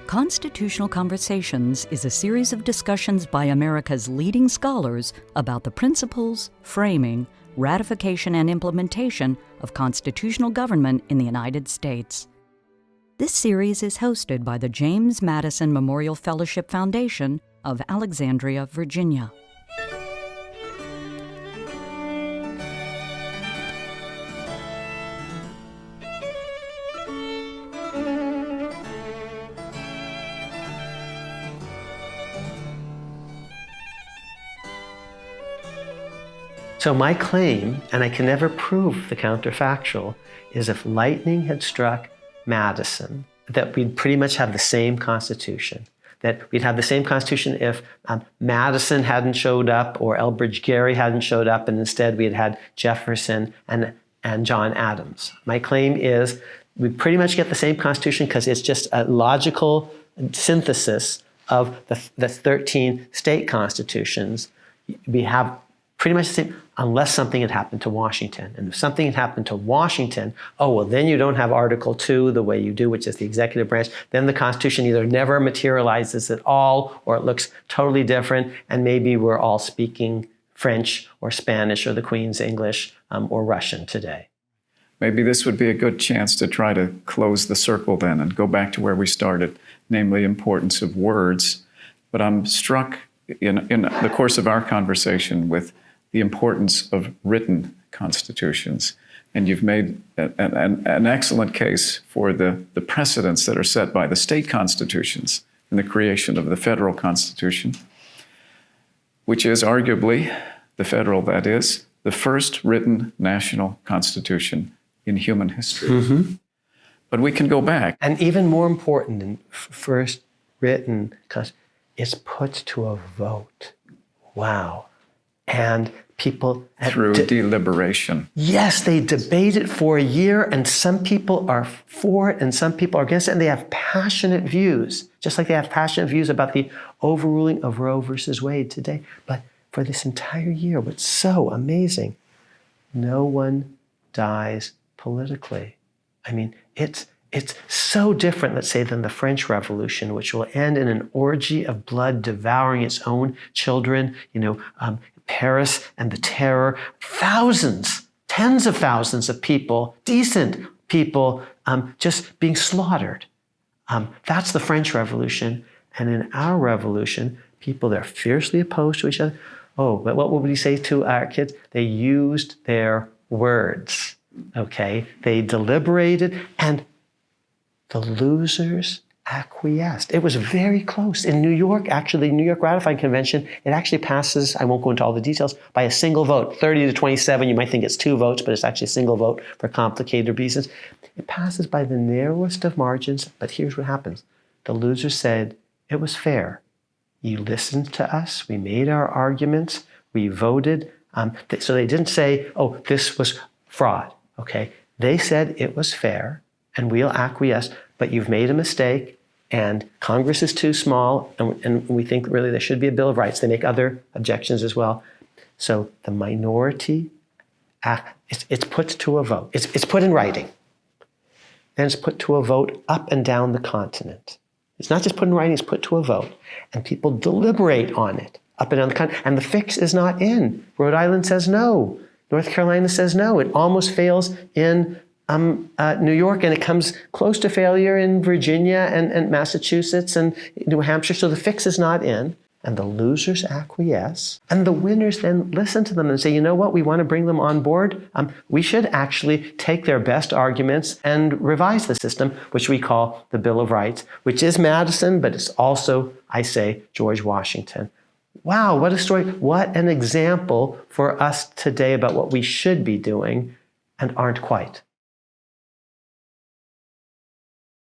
Constitutional Conversations is a series of discussions by America's leading scholars about the principles, framing, ratification, and implementation of constitutional government in the United States. This series is hosted by the James Madison Memorial Fellowship Foundation of Alexandria, Virginia. So my claim, and I can never prove the counterfactual, is if lightning had struck Madison, that we'd pretty much have the same Constitution. That we'd have the same Constitution if Madison hadn't showed up or Elbridge Gerry hadn't showed up, and instead we had had Jefferson and John Adams. My claim is we pretty much get the same Constitution because it's just a logical synthesis of the 13 state constitutions. We have pretty much the same, unless something had happened to Washington. And if something had happened to Washington, oh, well, then you don't have Article 2 the way you do, which is the executive branch. Then the Constitution either never materializes at all, or it looks totally different, and maybe we're all speaking French or Spanish or the Queen's English or Russian today. Maybe this would be a good chance to try to close the circle then and go back to where we started, namely importance of words. But I'm struck in the course of our conversation with the importance of written constitutions. And you've made an excellent case for the precedents that are set by the state constitutions in the creation of the federal constitution, which is arguably, the federal that is, the first written national constitution in human history. Mm-hmm. But we can go back. And even more important than first written constitution, it's put to a vote. Wow. And people through deliberation. Yes, they debate it for a year, and some people are for it and some people are against it, and they have passionate views, just like they have passionate views about the overruling of Roe versus Wade today. But for this entire year, what's so amazing, no one dies politically. I mean, it's so different, let's say, than the French Revolution, which will end in an orgy of blood devouring its own children, Paris and the terror, thousands, tens of thousands of people, decent people, just being slaughtered. That's the French Revolution. And in our revolution, people, they're fiercely opposed to each other. Oh, but what would we say to our kids? They used their words, okay? They deliberated, and the losers acquiesced. It was very close. In New York, actually, New York Ratifying Convention, it actually passes, I won't go into all the details, by a single vote, 30 to 27. You might think it's 2 votes, but it's actually a single vote for complicated reasons. It passes by the narrowest of margins, but here's what happens. The losers said, it was fair. You listened to us. We made our arguments. We voted. So they didn't say, oh, this was fraud, okay? They said it was fair, and we'll acquiesce, but you've made a mistake, and Congress is too small, and we think really there should be a Bill of Rights. They make other objections as well. So the minority, it's put to a vote. It's put in writing. Then it's put to a vote up and down the continent. It's not just put in writing, it's put to a vote. And people deliberate on it up and down the continent. And the fix is not in. Rhode Island says no. North Carolina says no. It almost fails in New York, and it comes close to failure in Virginia and Massachusetts and New Hampshire. So the fix is not in, and the losers acquiesce, and the winners then listen to them and say, you know what, we want to bring them on board. We should actually take their best arguments and revise the system, which we call the Bill of Rights, which is Madison, but it's also, I say, George Washington. Wow, what a story. What an example for us today about what we should be doing and aren't quite.